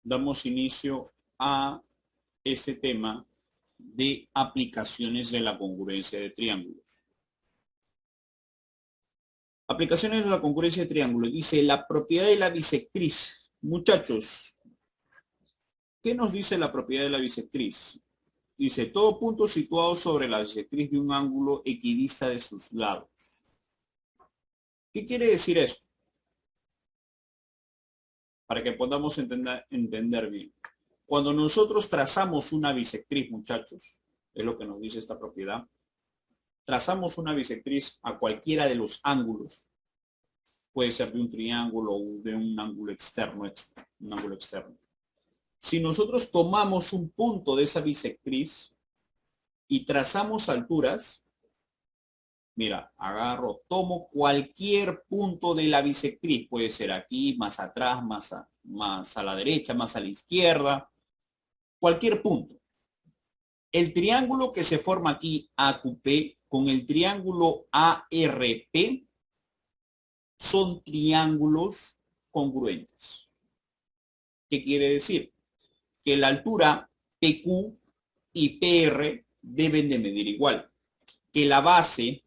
damos inicio a este tema de aplicaciones de la congruencia de triángulos. Aplicaciones de la congruencia de triángulos. Dice la propiedad de la bisectriz. Muchachos, ¿qué nos dice la propiedad de la bisectriz? Dice, todo punto situado sobre la bisectriz de un ángulo equidista de sus lados. ¿Qué quiere decir esto? Para que podamos entender bien. Cuando nosotros trazamos una bisectriz, muchachos, es lo que nos dice esta propiedad, trazamos una bisectriz a cualquiera de los ángulos, puede ser de un triángulo o de un ángulo externo, Si nosotros tomamos un punto de esa bisectriz y trazamos alturas, mira, agarro, tomo cualquier punto de la bisectriz, puede ser aquí, más atrás, más a la derecha, más a la izquierda, cualquier punto. El triángulo que se forma aquí, AQP, con el triángulo ARP, son triángulos congruentes. ¿Qué quiere decir? Que la altura PQ y PR deben de medir igual. Que la base,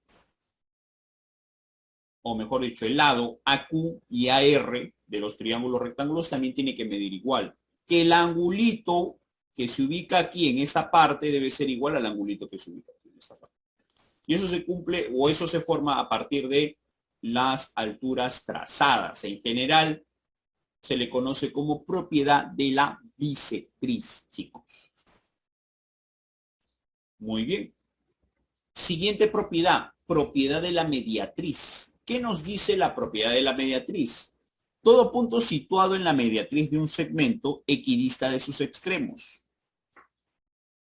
o mejor dicho, el lado AQ y AR de los triángulos rectángulos también tiene que medir igual. Que el angulito que se ubica aquí en esta parte debe ser igual al angulito que se ubica aquí en esta parte. Y eso se cumple o eso se forma a partir de las alturas trazadas. En general se le conoce como propiedad de la bisectriz, chicos. Muy bien. Siguiente propiedad, propiedad de la mediatriz. ¿Qué nos dice la propiedad de la mediatriz? Todo punto situado en la mediatriz de un segmento equidista de sus extremos.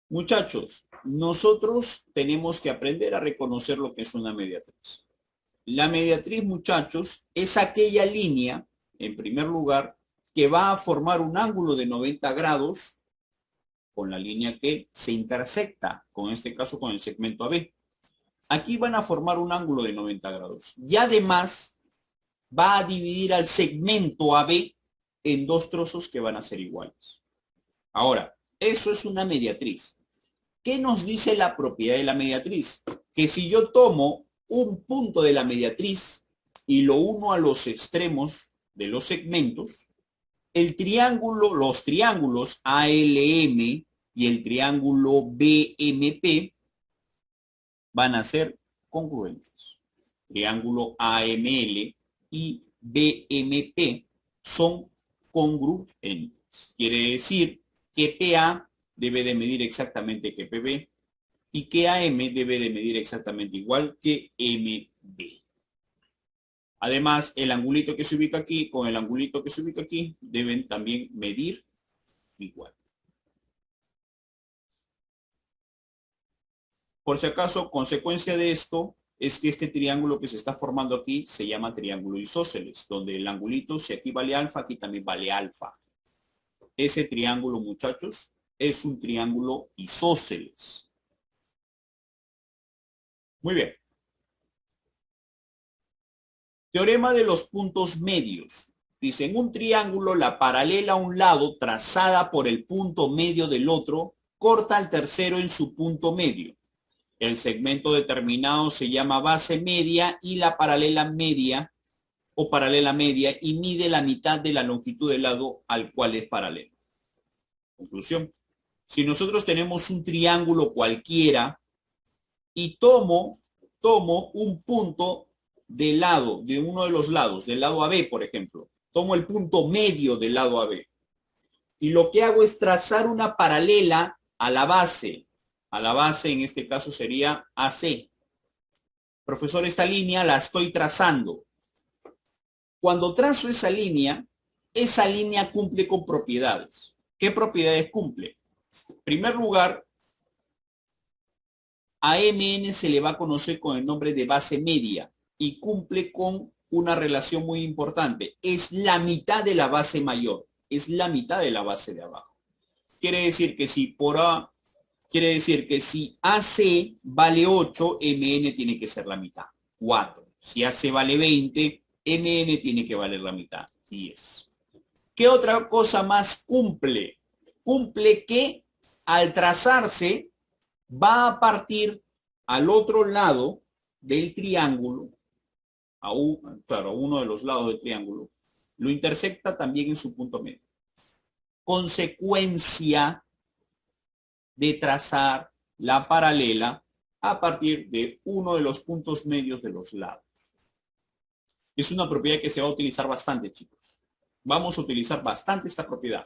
Muchachos, nosotros tenemos que aprender a reconocer lo que es una mediatriz. La mediatriz, muchachos, es aquella línea, en primer lugar, que va a formar un ángulo de 90 grados con la línea que se intersecta, con este caso con el segmento AB. Aquí van a formar un ángulo de 90 grados. Y además va a dividir al segmento AB en dos trozos que van a ser iguales. Ahora, eso es una mediatriz. ¿Qué nos dice la propiedad de la mediatriz? Que si yo tomo un punto de la mediatriz y lo uno a los extremos de los segmentos, el triángulo, los triángulos ALM y el triángulo BMP van a ser congruentes. Triángulo AML y BMP son congruentes. Quiere decir que PA debe de medir exactamente que PB y que AM debe de medir exactamente igual que MB. Además, el angulito que se ubica aquí con el angulito que se ubica aquí deben también medir igual. Por si acaso, consecuencia de esto es que este triángulo que se está formando aquí se llama triángulo isósceles, donde el angulito, si aquí vale alfa, aquí también vale alfa. Ese triángulo, muchachos, es un triángulo isósceles. Muy bien. Teorema de los puntos medios. Dice, en un triángulo, la paralela a un lado, trazada por el punto medio del otro, corta al tercero en su punto medio. El segmento determinado se llama base media y la paralela media o paralela media y mide la mitad de la longitud del lado al cual es paralelo. Conclusión. Si nosotros tenemos un triángulo cualquiera y tomo un punto del lado, de uno de los lados, del lado AB, por ejemplo, tomo el punto medio del lado AB y lo que hago es trazar una paralela a la base. A la base en este caso sería AC. Profesor, esta línea la estoy trazando. Cuando trazo esa línea cumple con propiedades. ¿Qué propiedades cumple? En primer lugar, a MN se le va a conocer con el nombre de base media y cumple con una relación muy importante. Es la mitad de la base mayor. Es la mitad de la base de abajo. Quiere decir que si por A, quiere decir que si AC vale 8, MN tiene que ser la mitad, 4. Si AC vale 20, MN tiene que valer la mitad, 10. ¿Qué otra cosa más cumple? Cumple que al trazarse va a partir al otro lado del triángulo, claro, a uno de los lados del triángulo, lo intersecta también en su punto medio. Consecuencia de trazar la paralela a partir de uno de los puntos medios de los lados. Es una propiedad que se va a utilizar bastante, chicos. Vamos a utilizar bastante esta propiedad.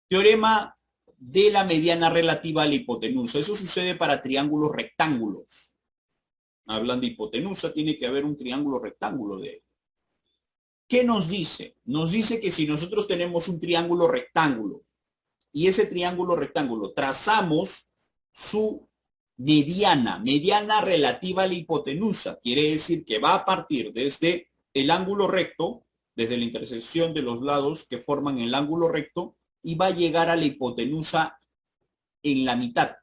Teorema de la mediana relativa a la hipotenusa. Eso sucede para triángulos rectángulos. Hablan de hipotenusa, tiene que haber un triángulo rectángulo de él. ¿Qué nos dice? Nos dice que si nosotros tenemos un triángulo rectángulo y ese triángulo rectángulo trazamos su mediana relativa a la hipotenusa, quiere decir que va a partir desde el ángulo recto, desde la intersección de los lados que forman el ángulo recto, y va a llegar a la hipotenusa en la mitad.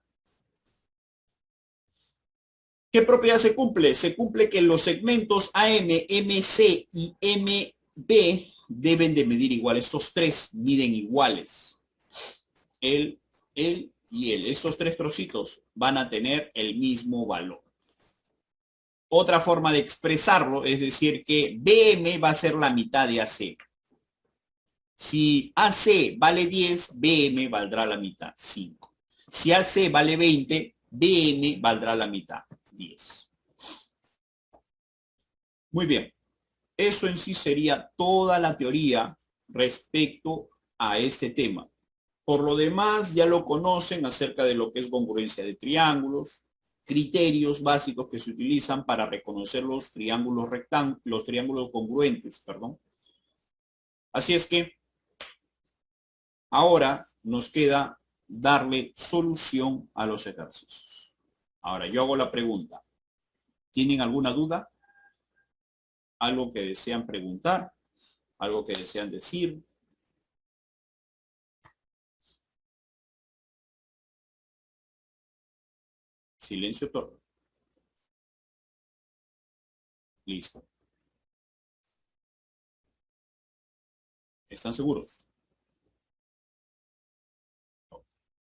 ¿Qué propiedad se cumple? Se cumple que los segmentos AM, MC y MB deben de medir igual. Estos tres miden iguales. El y el. Estos tres trocitos van a tener el mismo valor. Otra forma de expresarlo es decir que BM va a ser la mitad de AC. Si AC vale 10, BM valdrá la mitad, 5. Si AC vale 20, BM valdrá la mitad, 10. Muy bien. Eso en sí sería toda la teoría respecto a este tema. Por lo demás, ya lo conocen acerca de lo que es congruencia de triángulos, criterios básicos que se utilizan para reconocer los triángulos congruentes, perdón. Así es que ahora nos queda darle solución a los ejercicios. Ahora, yo hago la pregunta. ¿Tienen alguna duda? ¿Algo que desean preguntar? ¿Algo que desean decir? Silencio todo. Listo. ¿Están seguros?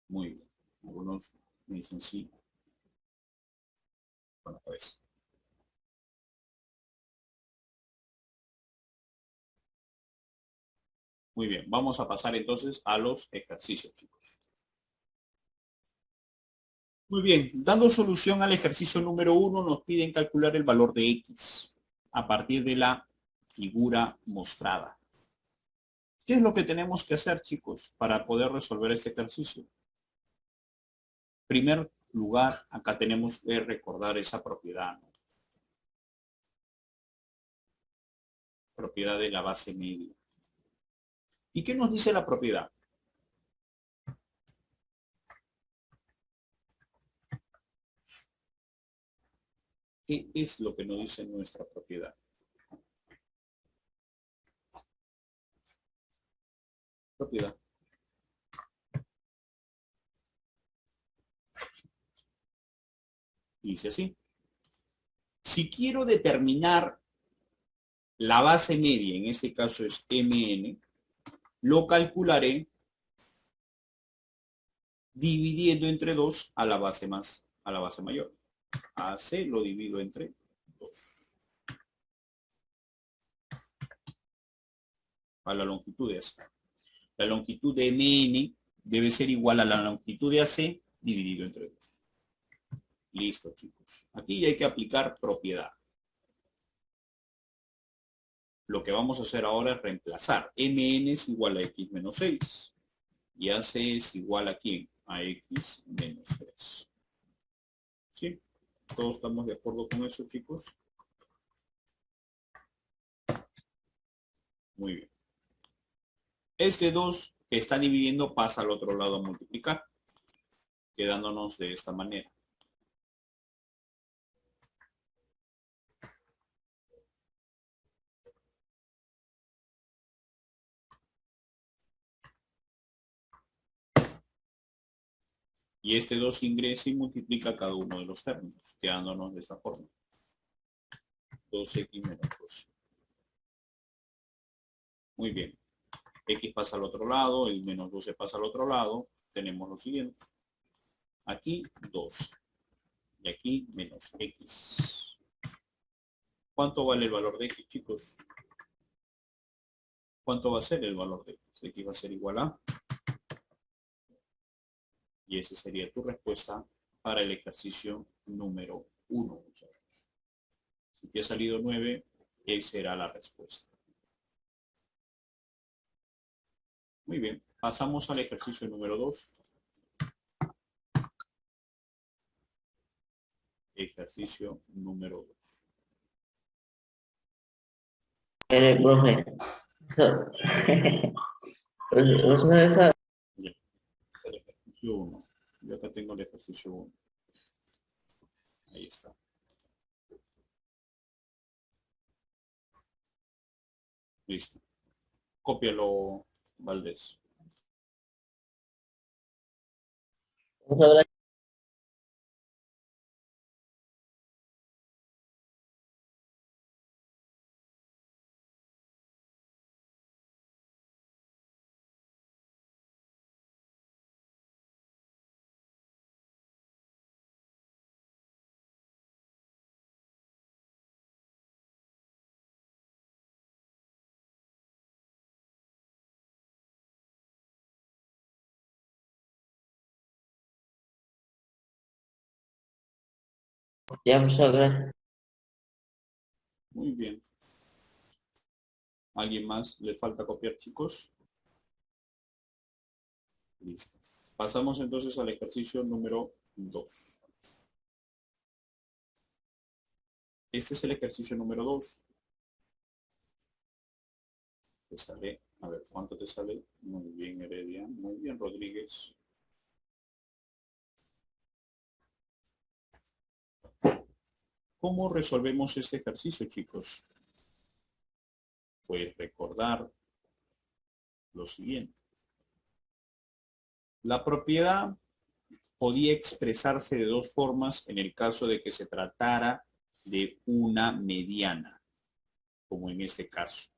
Muy bien. Algunos me dicen sí. Con la cabeza. Muy bien. Vamos a pasar entonces a los ejercicios, chicos. Muy bien. Dando solución al ejercicio número 1, nos piden calcular el valor de X a partir de la figura mostrada. ¿Qué es lo que tenemos que hacer, chicos, para poder resolver este ejercicio? En primer lugar, acá tenemos que recordar esa propiedad, ¿no? Propiedad de la base media. ¿Y qué nos dice la propiedad? ¿Qué es lo que nos dice nuestra propiedad? Propiedad. Dice así. Si quiero determinar la base media, en este caso es MN, lo calcularé dividiendo entre 2 a la base mayor. AC lo divido entre 2. A la longitud de AC. La longitud de MN debe ser igual a la longitud de AC dividido entre 2. Listo, chicos. Aquí hay que aplicar propiedad. Lo que vamos a hacer ahora es reemplazar. MN es igual a X menos 6. Y AC es igual a ¿quién? A X menos 3. ¿Sí? ¿Todos estamos de acuerdo con eso, chicos? Muy bien. Este 2 que está dividiendo pasa al otro lado a multiplicar, quedándonos de esta manera. Y este 2 ingresa y multiplica cada uno de los términos, quedándonos de esta forma. 2x menos 2. Muy bien. X pasa al otro lado, el menos 12 pasa al otro lado. Tenemos lo siguiente. Aquí 2. Y aquí menos X. ¿Cuánto vale el valor de X, chicos? ¿Cuánto va a ser el valor de X? X va a ser igual a... Y esa sería tu respuesta para el ejercicio número 1, muchachos. Si te ha salido 9, esa será la respuesta. Muy bien, pasamos al ejercicio número 2. Ejercicio número 2. Profe. Usted sabe. Ya, el ejercicio 1. Yo acá tengo el ejercicio 1. Ahí está. Listo. Cópialo, Valdés. Ya, profesor, gracias. Muy bien. ¿Alguien más le falta copiar, chicos? Listo. Pasamos entonces al ejercicio número 2. Este es el ejercicio número 2. Te sale, a ver, ¿cuánto te sale? Muy bien, Heredia. Muy bien, Rodríguez. ¿Cómo resolvemos este ejercicio, chicos? Pues recordar lo siguiente. La propiedad podía expresarse de dos formas en el caso de que se tratara de una mediana, como en este caso.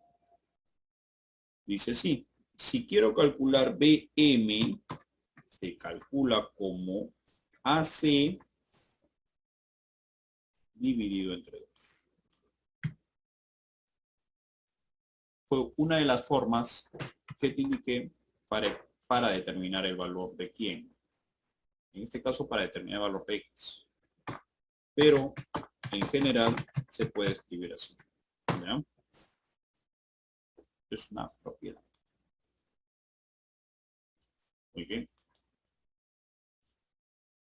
Dice así, si quiero calcular BM, se calcula como AC dividido entre 2. Fue una de las formas que te indiqué para determinar el valor de quién. En este caso para determinar el valor de X. Pero en general se puede escribir así. ¿Ya? Es una propiedad. Muy bien.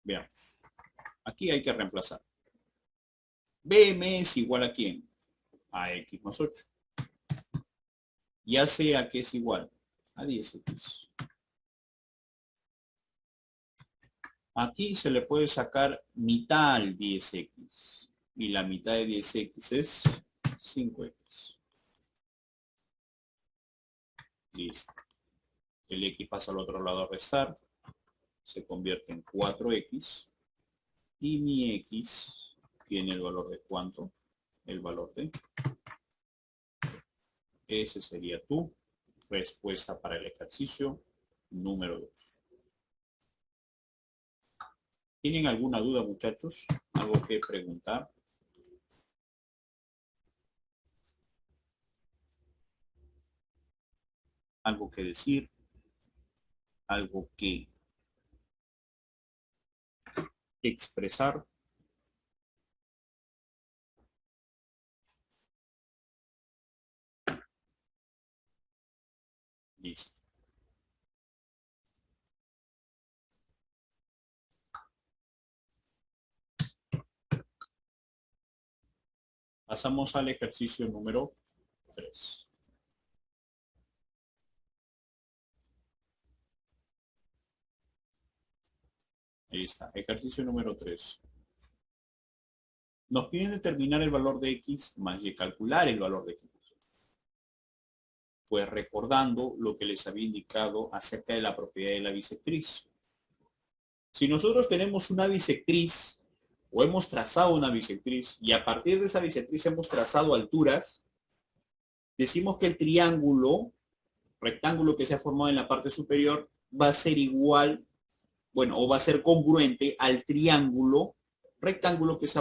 Veamos. Aquí hay que reemplazar. BM es igual a quién? A X más 8. Ya sea que es igual a 10X. Aquí se le puede sacar mitad al 10X. Y la mitad de 10X es 5X. Listo. El X pasa al otro lado a restar. Se convierte en 4X. Y mi X tiene el valor de ¿cuánto? El valor de... Ese sería tu respuesta para el ejercicio número 2. ¿Tienen alguna duda, muchachos? ¿Algo que preguntar? ¿Algo que decir? ¿Algo que expresar? Listo. Pasamos al ejercicio número 3. Ahí está. Ejercicio número 3. Nos piden determinar el valor de X más y calcular el valor de X. Pues recordando lo que les había indicado acerca de la propiedad de la bisectriz. Si nosotros tenemos una bisectriz o hemos trazado una bisectriz y a partir de esa bisectriz hemos trazado alturas, decimos que el triángulo, rectángulo que se ha formado en la parte superior, va a ser igual, bueno, o va a ser congruente al triángulo rectángulo que se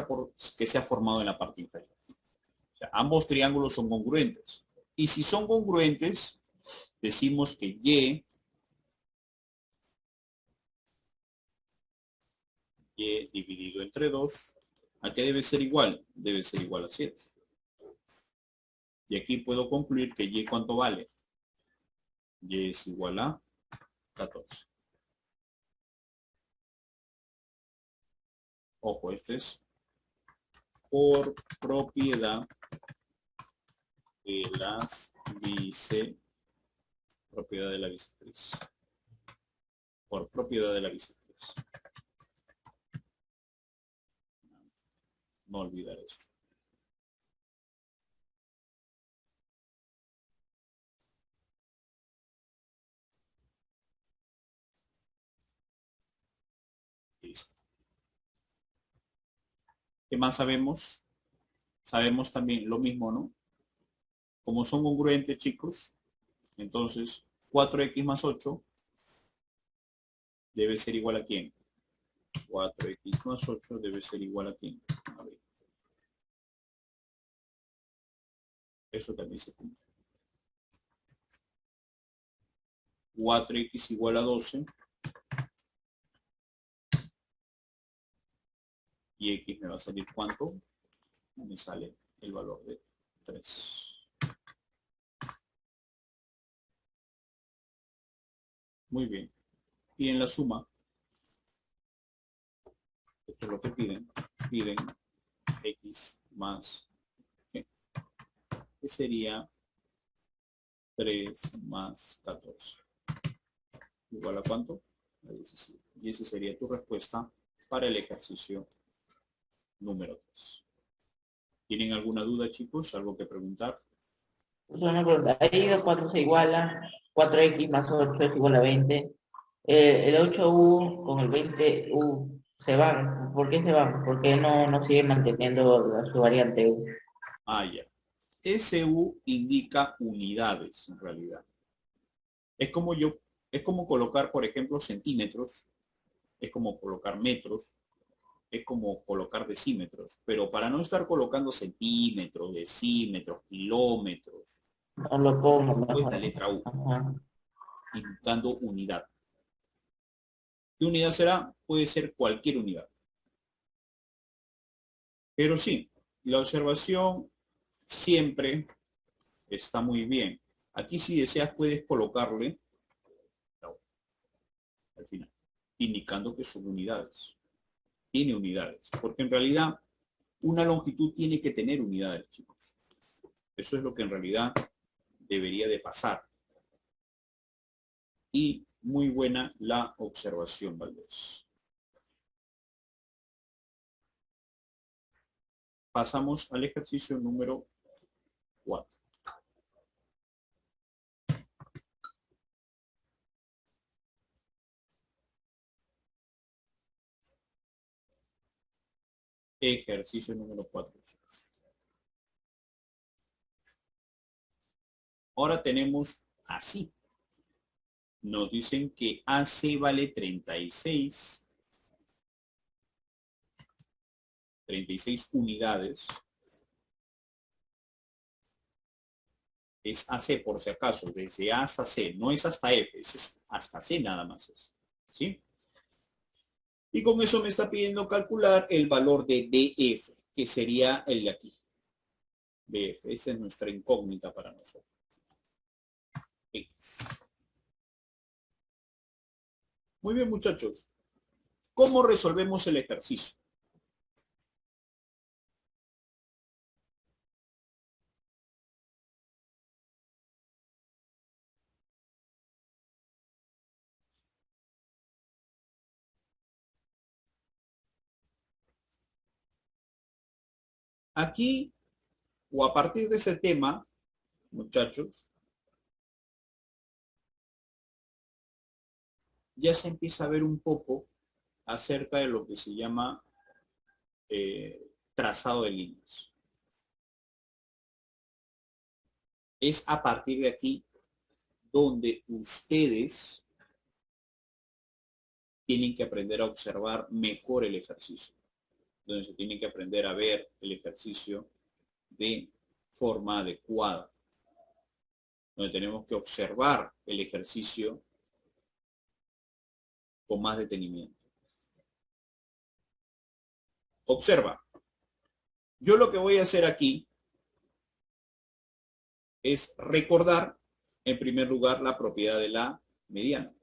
ha formado en la parte inferior. O sea, ambos triángulos son congruentes. Y si son congruentes, decimos que y dividido entre 2, ¿a qué debe ser igual? Debe ser igual a 7. Y aquí puedo concluir que y, ¿cuánto vale? Y es igual a 14. Ojo, este es por propiedad de las propiedad de la bisectriz. Por propiedad de la bisectriz. No olvidar esto. Listo. ¿Qué más sabemos? Sabemos también lo mismo, ¿no? Como son congruentes, chicos, entonces 4x más 8 debe ser igual a ¿quién? 4x más 8 debe ser igual a ¿quién? A ver. Eso también se cumple. 4x igual a 12. Y x me va a salir ¿cuánto? Me sale el valor de 3. Muy bien. Y en la suma, esto es lo que piden. Piden x más, ¿qué? Que sería 3 más 14. ¿Igual a cuánto? A 17. Y esa sería tu respuesta para el ejercicio número 3. ¿Tienen alguna duda, chicos? ¿Algo que preguntar? Pues una pregunta. Ahí 4 se iguala, 4x más 8 es igual a 20. El 8u con el 20u se van. ¿Por qué se van? ¿Por qué no sigue manteniendo su variante u? Ah, ya. SU indica unidades, en realidad. Es como colocar, por ejemplo, centímetros, es como colocar metros, es como colocar decímetros, pero para no estar colocando centímetros, decímetros, kilómetros, No lo pongo pues la mejor. letra U, Ajá. indicando unidad. ¿Qué unidad será? Puede ser cualquier unidad. Pero sí, la observación siempre está muy bien. Aquí si deseas puedes colocarle al final, indicando que son unidades. Tiene unidades, porque en realidad una longitud tiene que tener unidades, chicos. Eso es lo que en realidad debería de pasar. Y muy buena la observación, Valdés. Pasamos al ejercicio número 4. Ejercicio número 4, chicos. Ahora tenemos así. Nos dicen que AC vale 36 unidades. Es AC por si acaso, desde A hasta C, no es hasta F, es hasta C nada más. ¿Sí? Y con eso me está pidiendo calcular el valor de DF, que sería el de aquí. DF, esta es nuestra incógnita para nosotros. X. Muy bien, muchachos. ¿Cómo resolvemos el ejercicio? Aquí, o a partir de este tema, muchachos, ya se empieza a ver un poco acerca de lo que se llama trazado de líneas. Es a partir de aquí donde ustedes tienen que aprender a observar mejor el ejercicio, donde se tienen que aprender a ver el ejercicio de forma adecuada, donde tenemos que observar el ejercicio con más detenimiento. Observa. Yo lo que voy a hacer aquí es recordar, en primer lugar, la propiedad de la mediana,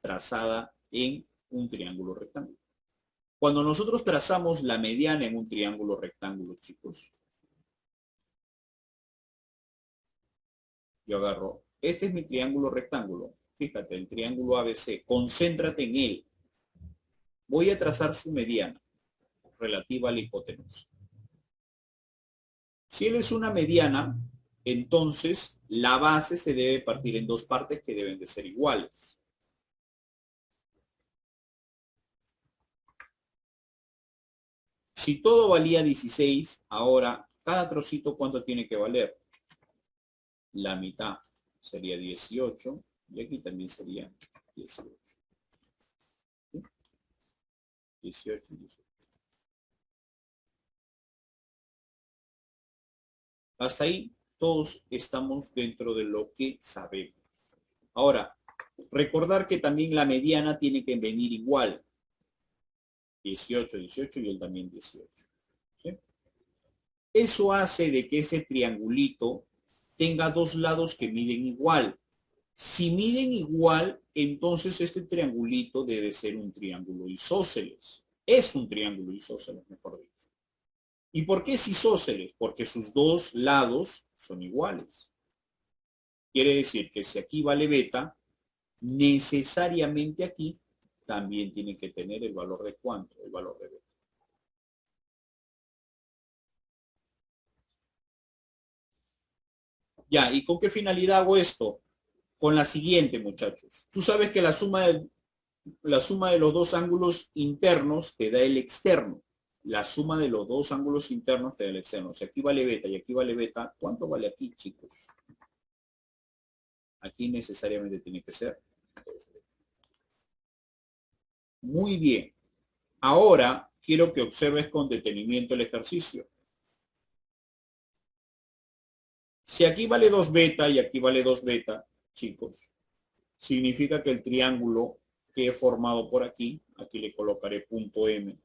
trazada en un triángulo rectángulo. Cuando nosotros trazamos la mediana en un triángulo rectángulo, chicos, yo agarro, este es mi triángulo rectángulo, fíjate, el triángulo ABC, concéntrate en él. Voy a trazar su mediana relativa a la hipotenusa. Si él es una mediana, entonces la base se debe partir en dos partes que deben de ser iguales. Si todo valía 16, ahora cada trocito, ¿cuánto tiene que valer? La mitad sería 18 y aquí también sería 18. ¿Sí? 18 y 18. Hasta ahí todos estamos dentro de lo que sabemos. Ahora, recordar que también la mediana tiene que venir igual. 18, 18 y él también 18. ¿Sí? Eso hace de que ese triangulito tenga dos lados que miden igual. Si miden igual, entonces este triangulito debe ser un triángulo isósceles. Es un triángulo isósceles, mejor dicho. ¿Y por qué es isósceles? Porque sus dos lados son iguales. Quiere decir que si aquí vale beta, necesariamente aquí también tiene que tener el valor de ¿cuánto? El valor de beta. Ya, ¿y con qué finalidad hago esto? Con la siguiente, muchachos. Tú sabes que la suma de los dos ángulos internos te da el externo. La suma de los dos ángulos internos te da el externo. Si aquí vale beta y aquí vale beta, ¿cuánto vale aquí, chicos? Aquí necesariamente tiene que ser 2 beta. Muy bien. Ahora quiero que observes con detenimiento el ejercicio. Si aquí vale 2 beta y aquí vale 2 beta, chicos, significa que el triángulo que he formado por aquí, aquí le colocaré punto M,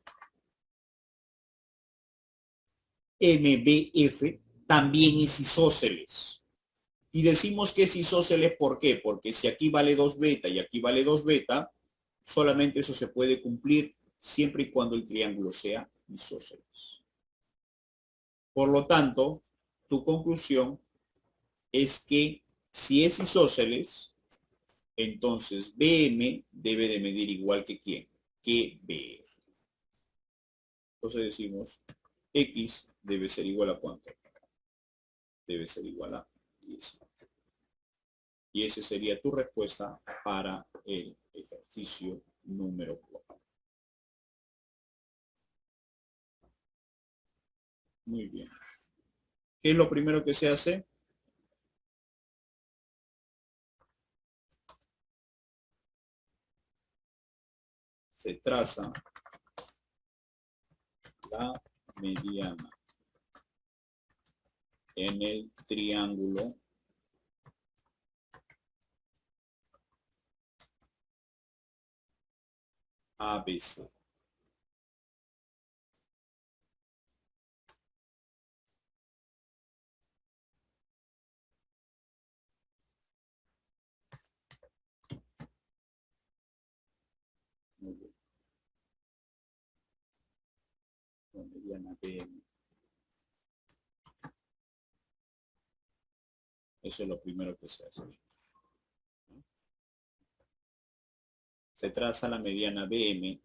MBF, también es isósceles. Y decimos que es isósceles, ¿por qué? Porque si aquí vale 2 beta y aquí vale 2 beta, solamente eso se puede cumplir siempre y cuando el triángulo sea isósceles. Por lo tanto, tu conclusión es que si es isósceles, entonces BM debe de medir igual que ¿quién? Que BF. Entonces decimos X debe ser igual a ¿cuánto? Debe ser igual a 18. Y esa sería tu respuesta para el ejercicio número 4. Muy bien. ¿Qué es lo primero que se hace? Se traza la mediana en el triángulo ABC. Muy bien. La mediana BM. Eso es lo primero que se hace. Se traza la mediana BM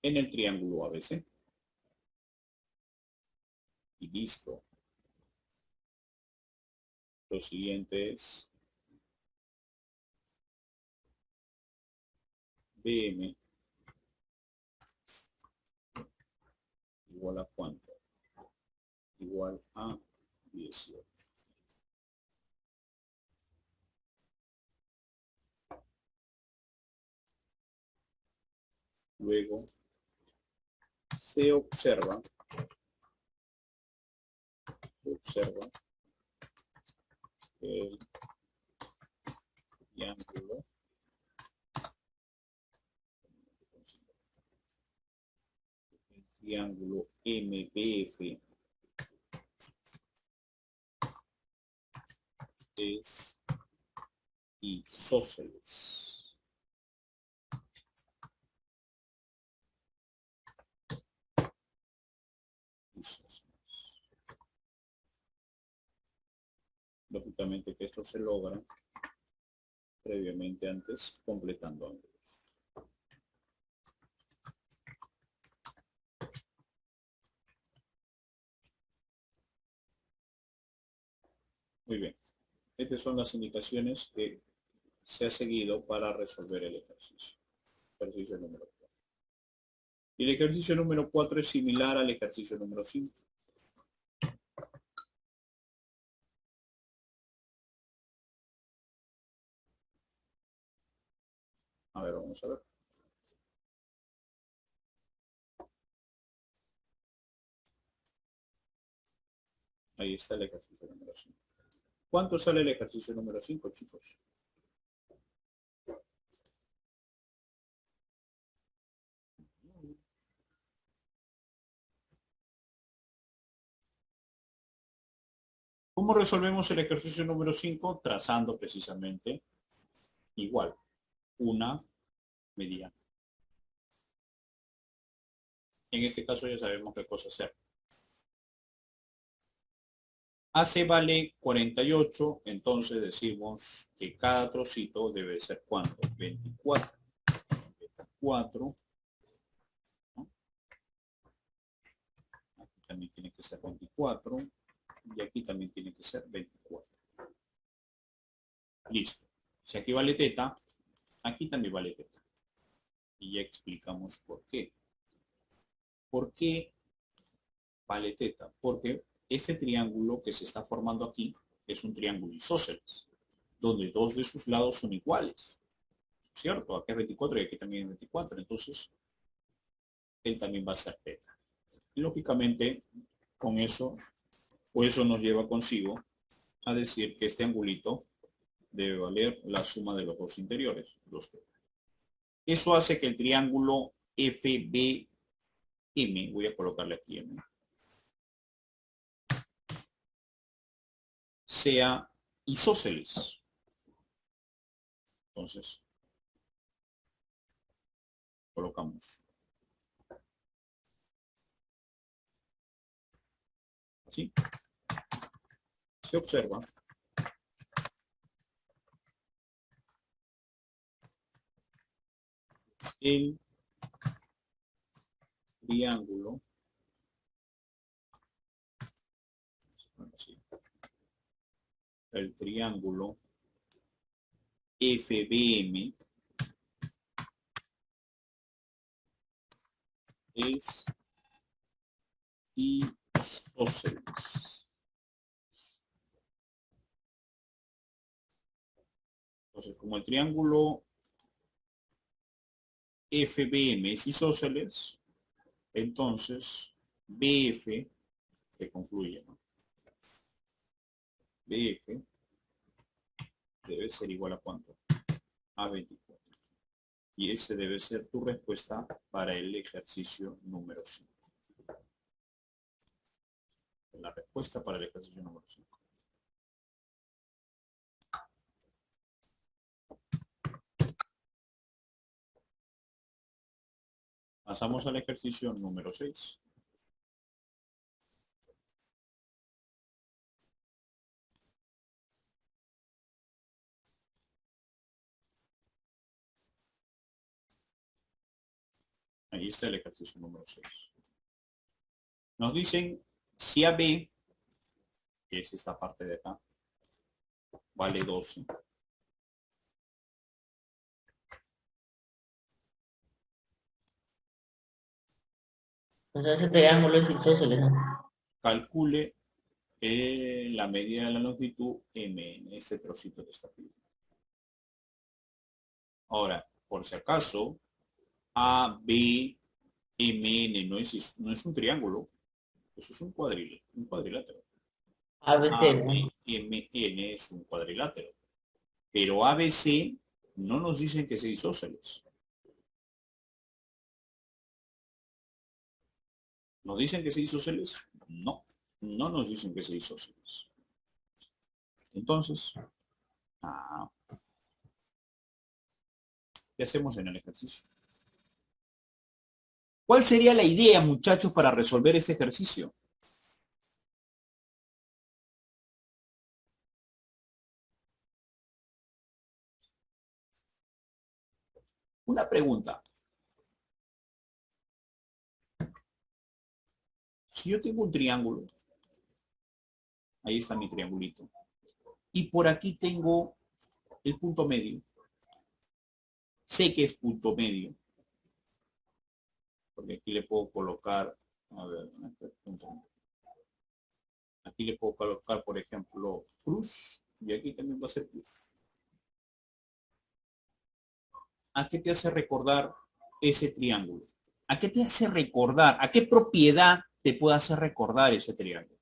en el triángulo ABC. Y listo. Lo siguiente es BM igual a ¿cuánto? Igual a 18. Luego se observa el triángulo MPF es isósceles. Lógicamente que esto se logra previamente antes completando ángulos. Muy bien. Estas son las indicaciones que se ha seguido para resolver el ejercicio. Ejercicio número 4. Y el ejercicio número 4 es similar al ejercicio número 5. A ver, vamos a ver. Ahí está el ejercicio número 5. ¿Cuánto sale el ejercicio número 5, chicos? ¿Cómo resolvemos el ejercicio número 5? Trazando precisamente igual una mediana. En este caso ya sabemos qué cosa hacer. AC vale 48, entonces decimos que cada trocito debe ser ¿cuánto? 24. 24. ¿No? Aquí también tiene que ser 24. Y aquí también tiene que ser 24. Listo. Si aquí vale teta, aquí también vale teta. Y ya explicamos por qué. ¿Por qué vale teta? Porque este triángulo que se está formando aquí es un triángulo isósceles, donde dos de sus lados son iguales. ¿Cierto? Aquí es 24 y aquí también es 24. Entonces, él también va a ser teta. Y lógicamente, con eso, o eso nos lleva consigo a decir que este angulito debe valer la suma de los dos interiores, los teta. Eso hace que el triángulo FBM, voy a colocarle aquí M, sea isósceles. Entonces, colocamos así. Se observa el triángulo FBM es isósceles. Entonces, como el triángulo FBM es isósceles, entonces BF, que concluye, ¿no? BF debe ser igual a ¿cuánto? A 24. Y ese debe ser tu respuesta para el ejercicio número 5. La respuesta para el ejercicio número 5. Pasamos al ejercicio número 6. Ahí está el ejercicio número 6. Nos dicen si AB, que es esta parte de acá, vale 12. Entonces ese triángulo es isósceles, ¿no? Calcule la medida de la longitud M en este trocito que está aquí. Ahora, por si acaso, A, B, M, N. No es un triángulo. Eso es un cuadrilátero. A, ABC, B, ¿no? M, N es un cuadrilátero. Pero A, B, C no nos dicen que sea isósceles. ¿Nos dicen que sea isósceles? No, no nos dicen que sea isósceles. Entonces, ah, ¿qué hacemos en el ejercicio? ¿Cuál sería la idea, muchachos, para resolver este ejercicio? Una pregunta. Si yo tengo un triángulo, ahí está mi triangulito, y por aquí tengo el punto medio, sé que es punto medio, porque aquí le puedo colocar, a ver, aquí le puedo colocar, por ejemplo, cruz, y aquí también va a ser cruz. ¿A qué te hace recordar ese triángulo? ¿A qué te hace recordar? ¿A qué propiedad te puede hacer recordar ese triángulo?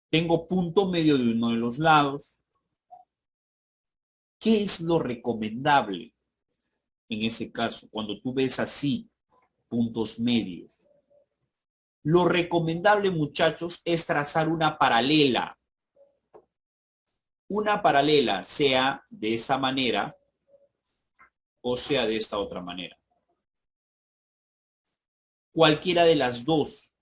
Tengo punto medio de uno de los lados. ¿Qué es lo recomendable en ese caso? Cuando tú ves así puntos medios. Lo recomendable, muchachos, es trazar una paralela. Una paralela sea de esta manera o sea de esta otra manera. Cualquiera de las dos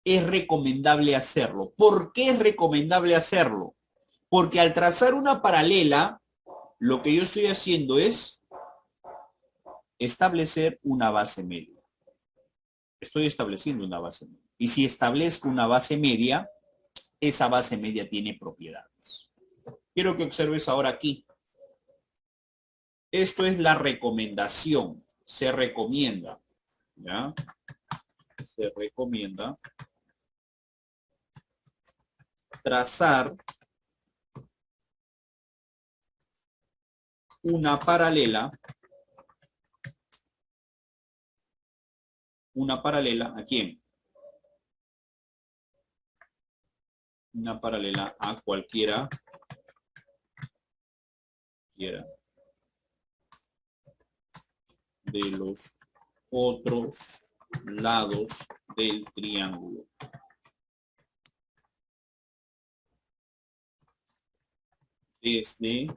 es recomendable hacerlo. ¿Por qué es recomendable hacerlo? Porque al trazar una paralela, lo que yo estoy haciendo es establecer una base media. Estoy estableciendo una base media. Y si establezco una base media, esa base media tiene propiedades. Quiero que observes ahora aquí. Esto es la recomendación. Se recomienda. ¿Ya? Se recomienda trazar una paralela. Una paralela, ¿a quién? Una paralela a cualquiera de los otros lados del triángulo. ¿Desde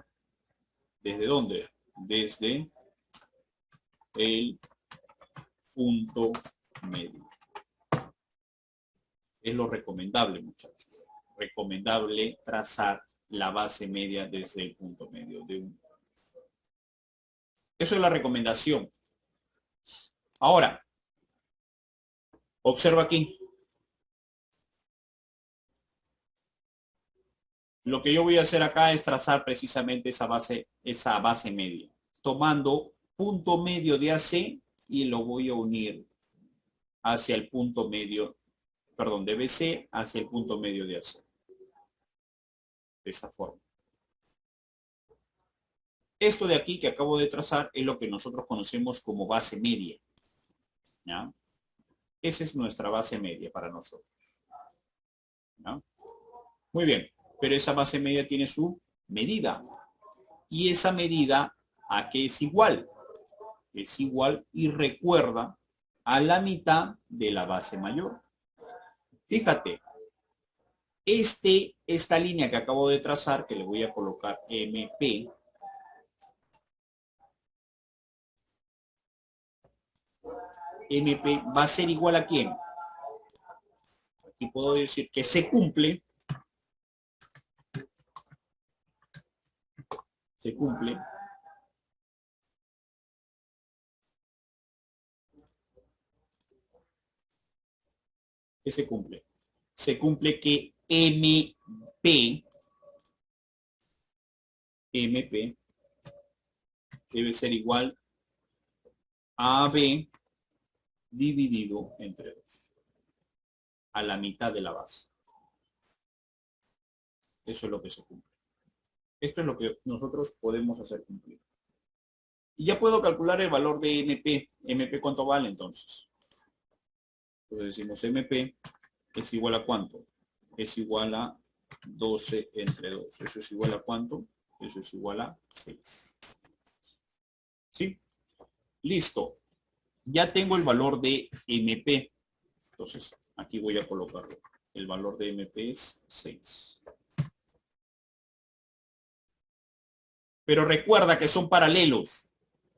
dónde? Desde el punto medio. Es lo recomendable, muchachos. Recomendable trazar la base media desde el punto medio de un. Eso es la recomendación. Ahora, observa aquí. Lo que yo voy a hacer acá es trazar precisamente esa base media, tomando punto medio de AC y lo voy a unir hacia el punto medio, perdón, de BC hacia el punto medio de AC. De esta forma. Esto de aquí que acabo de trazar es lo que nosotros conocemos como base media. ¿Ya? Esa es nuestra base media para nosotros. ¿Ya? Muy bien, pero esa base media tiene su medida. Y esa medida, ¿a qué es igual? Es igual y recuerda a la mitad de la base mayor. Fíjate, esta línea que acabo de trazar, que le voy a colocar MP, MP va a ser igual a quién. Aquí puedo decir que se cumple, que se cumple. Se cumple que MP debe ser igual a AB dividido entre 2, a la mitad de la base. Eso es lo que se cumple. Esto es lo que nosotros podemos hacer cumplir. Y ya puedo calcular el valor de MP. MP, ¿cuánto vale entonces? Entonces decimos MP es igual a ¿cuánto? Es igual a 12 entre 2. ¿Eso es igual a cuánto? Eso es igual a 6. ¿Sí? Listo. Ya tengo el valor de MP. Entonces, aquí voy a colocarlo. El valor de MP es 6. Pero recuerda que son paralelos.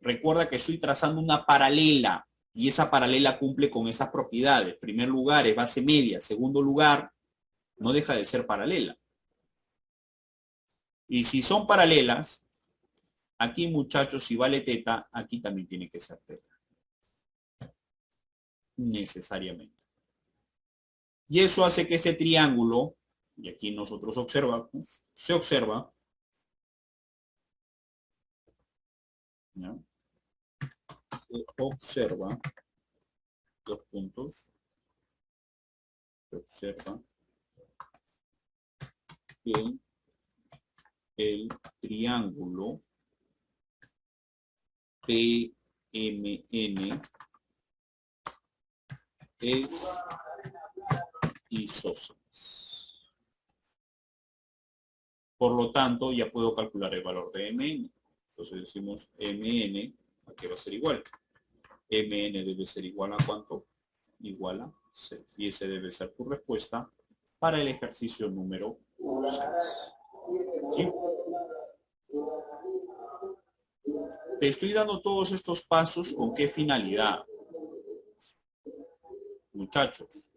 Recuerda que estoy trazando una paralela. Y esa paralela cumple con estas propiedades. Primer lugar es base media. Segundo lugar, no deja de ser paralela. Y si son paralelas, aquí muchachos, si vale teta, aquí también tiene que ser teta. Necesariamente. Y eso hace que este triángulo, y aquí nosotros observamos, se observa, ¿no? Se observa, dos puntos, se observa que el triángulo PMN es isósceles. Por lo tanto, ya puedo calcular el valor de MN. Entonces decimos MN, ¿a qué va a ser igual? MN debe ser igual a ¿cuánto? Igual a 6. Y esa debe ser tu respuesta para el ejercicio número 6. ¿Sí? Te estoy dando todos estos pasos ¿con qué finalidad? Muchachos,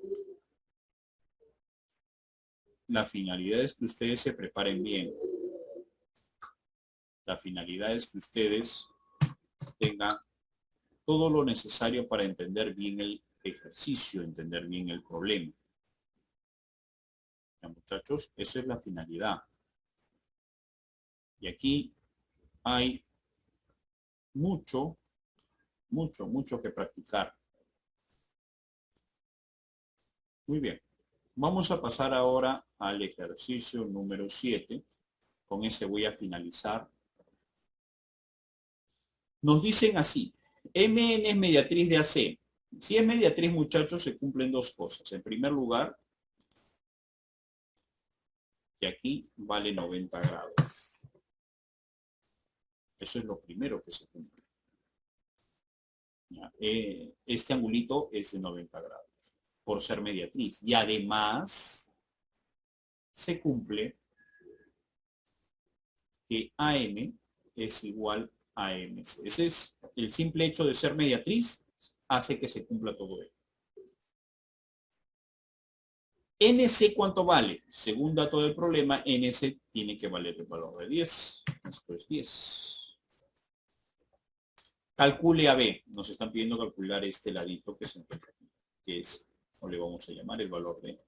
la finalidad es que ustedes se preparen bien. La finalidad es que ustedes tengan todo lo necesario para entender bien el ejercicio, entender bien el problema. ¿Ya, muchachos? Esa es la finalidad. Y aquí hay mucho que practicar. Muy bien. Vamos a pasar ahora al ejercicio número 7. Con ese voy a finalizar. Nos dicen así. MN es mediatriz de AC. Si es mediatriz, muchachos, se cumplen dos cosas. En primer lugar, que aquí vale 90 grados. Eso es lo primero que se cumple. Este angulito es de 90 grados por ser mediatriz. Y además se cumple que AM es igual a MC. Ese es el simple hecho de ser mediatriz, hace que se cumpla todo ello. NC, ¿cuánto vale? Según dato del problema, NC tiene que valer el valor de 10. Esto es 10. Calcule AB. Nos están pidiendo calcular este ladito que se encuentra aquí, que es, o le vamos a llamar el valor de,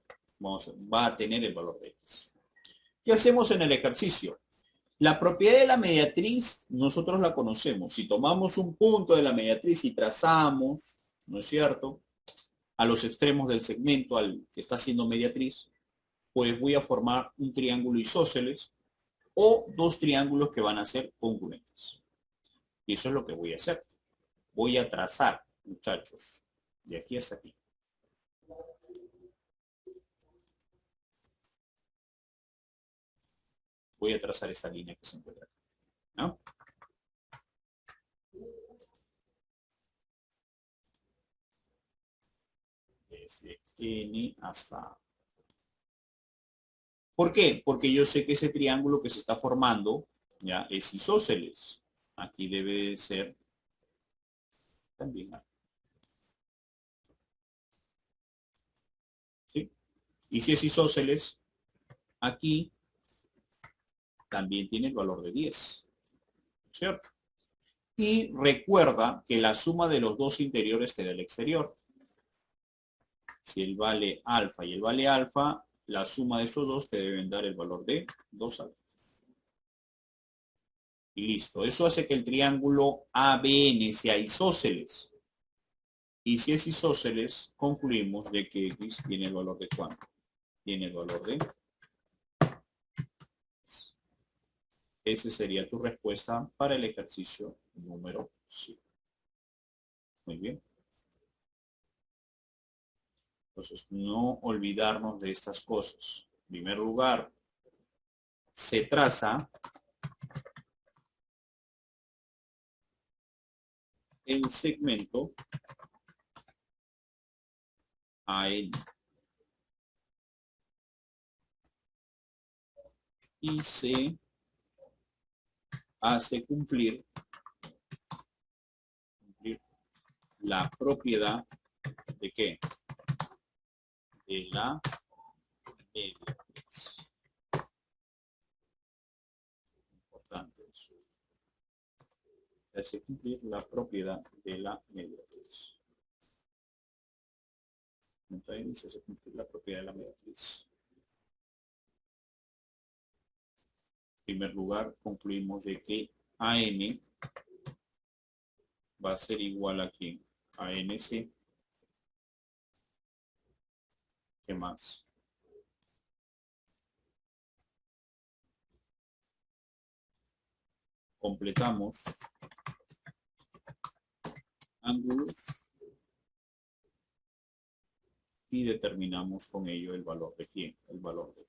va a tener el valor de X. ¿Qué hacemos en el ejercicio? La propiedad de la mediatriz, nosotros la conocemos. Si tomamos un punto de la mediatriz y trazamos, ¿no es cierto?, a los extremos del segmento al que está siendo mediatriz, pues voy a formar un triángulo isósceles o dos triángulos que van a ser congruentes. Y eso es lo que voy a hacer. Voy a trazar, muchachos, de aquí hasta aquí. Voy a trazar esta línea que se encuentra aquí, ¿no? Desde N hasta A. ¿Por qué? Porque yo sé que ese triángulo que se está formando ya es isósceles. Aquí debe de ser también A. ¿Sí? Y si es isósceles, aquí también tiene el valor de 10. ¿Cierto? Y recuerda que la suma de los dos interiores te da el exterior. Si el vale alfa y el vale alfa, la suma de estos dos te deben dar el valor de 2 alfa. Y listo. Eso hace que el triángulo ABN sea isósceles. Y si es isósceles, concluimos de que X tiene el valor de ¿cuánto? Tiene el valor de Esa sería tu respuesta para el ejercicio número 5. Muy bien. Entonces, no olvidarnos de estas cosas. En primer lugar, se traza el segmento AN y se hace cumplir la propiedad de ¿qué? De la mediatriz. Importante eso. Se hace cumplir la propiedad de la mediatriz. Entonces se hace cumplir la propiedad de la mediatriz. En primer lugar, concluimos de que AN va a ser igual a ¿quién? A ANC. ¿Qué más? Completamos ángulos y determinamos con ello el valor de ¿quién? El valor de